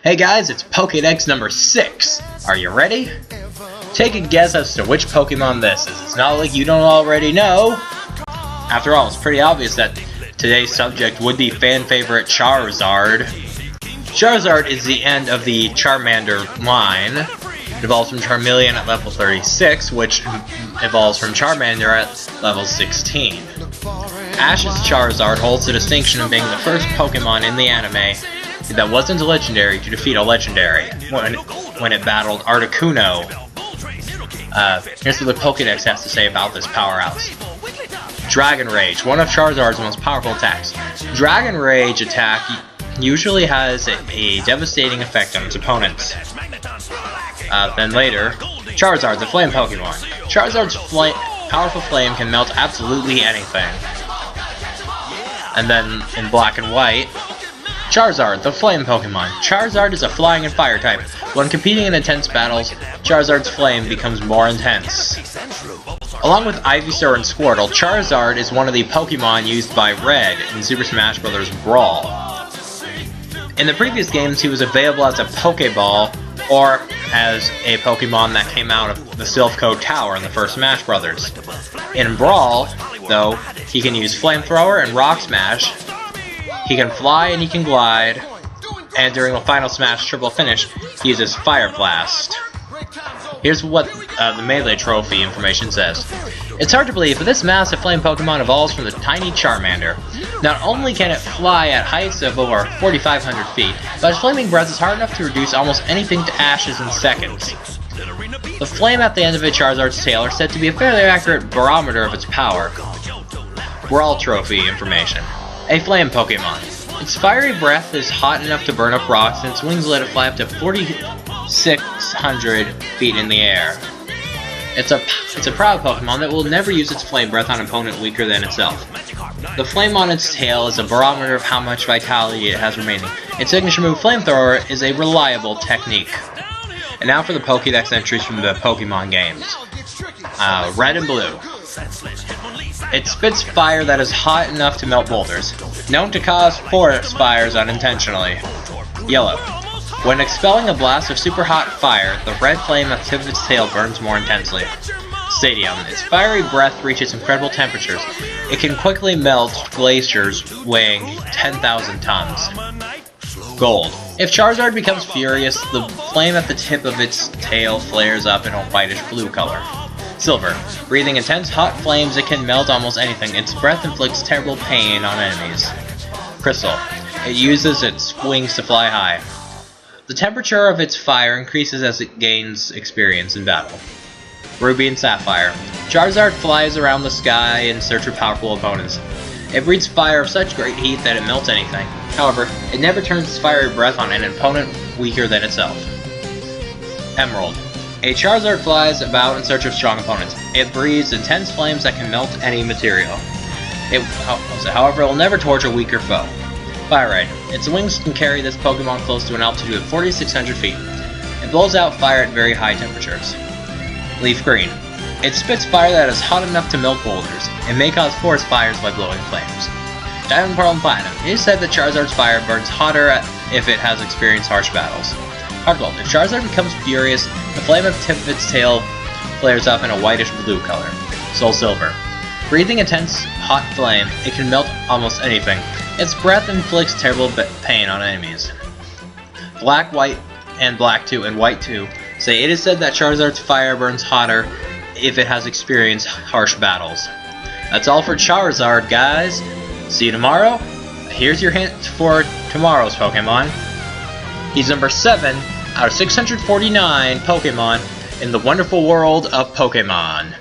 Hey guys, it's Pokedex number 6. Are you ready? Take a guess as to which Pokemon this is. It's not like you don't already know. After all, it's pretty obvious that today's subject would be fan favorite Charizard. Charizard is the end of the Charmander line. It evolves from Charmeleon at level 36, which evolves from Charmander at level 16. Ash's Charizard holds the distinction of being the first Pokemon in the anime that wasn't a legendary to defeat a legendary when it battled Articuno. Here's what the Pokedex has to say about this powerhouse. Dragon Rage, one of Charizard's most powerful attacks. Dragon Rage attack usually has a devastating effect on its opponents. Then later, Charizard, the Flame Pokemon. Charizard's powerful flame can melt absolutely anything. And then, in black and white, Charizard, the Flame Pokemon. Charizard is a flying and fire type. When competing in intense battles, Charizard's flame becomes more intense. Along with Ivysaur and Squirtle, Charizard is one of the Pokemon used by Red in Super Smash Bros. Brawl. In the previous games, he was available as a Pokeball, or as a Pokemon that came out of the Silph Co Tower in the first Smash Bros. In Brawl, though, he can use Flamethrower and Rock Smash. He can fly and he can glide, and during the final Smash triple finish, he uses Fire Blast. Here's what the Melee Trophy information says. It's hard to believe, but this massive flame Pokemon evolves from the tiny Charmander. Not only can it fly at heights of over 4,500 feet, but its flaming breath is hard enough to reduce almost anything to ashes in seconds. The flame at the end of a Charizard's tail are said to be a fairly accurate barometer of its power. Brawl Trophy information. A flame Pokemon. Its fiery breath is hot enough to burn up rocks, and its wings let it fly up to 4,600 feet in the air. It's a proud Pokemon that will never use its flame breath on an opponent weaker than itself. The flame on its tail is a barometer of how much vitality it has remaining. Its signature move, Flamethrower, is a reliable technique. And now for the Pokédex entries from the Pokemon games. Red and Blue. It spits fire that is hot enough to melt boulders, known to cause forest fires unintentionally. Yellow. When expelling a blast of super hot fire, the red flame at the tip of its tail burns more intensely. Stadium. Its fiery breath reaches incredible temperatures. It can quickly melt glaciers weighing 10,000 tons. Gold. If Charizard becomes furious, the flame at the tip of its tail flares up in a whitish blue color. Silver. Breathing intense hot flames, it can melt almost anything. Its breath inflicts terrible pain on enemies. Crystal. It uses its wings to fly high. The temperature of its fire increases as it gains experience in battle. Ruby and Sapphire. Charizard flies around the sky in search of powerful opponents. It breathes fire of such great heat that it melts anything. However, it never turns its fiery breath on an opponent weaker than itself. Emerald. A Charizard flies about in search of strong opponents. It breathes intense flames that can melt any material. However, it will never torch a weaker foe. Fire Ray. Its wings can carry this Pokemon close to an altitude of 4,600 feet. It blows out fire at very high temperatures. Leaf Green. It spits fire that is hot enough to melt boulders. It may cause forest fires by blowing flames. Diamond, Pearl, and Platinum. It is said that Charizard's fire burns hotter if it has experienced harsh battles. Heart Gold. If Charizard becomes furious, the flame at the tip of its tail flares up in a whitish blue color. Soul Silver. Breathing intense, hot flame, it can melt almost anything. Its breath inflicts terrible pain on enemies. Black, White, and Black 2 and White 2 say it is said that Charizard's fire burns hotter if it has experienced harsh battles. That's all for Charizard, guys. See you tomorrow. Here's your hint for tomorrow's Pokemon. He's number 7 out of 649 Pokemon in the wonderful world of Pokemon.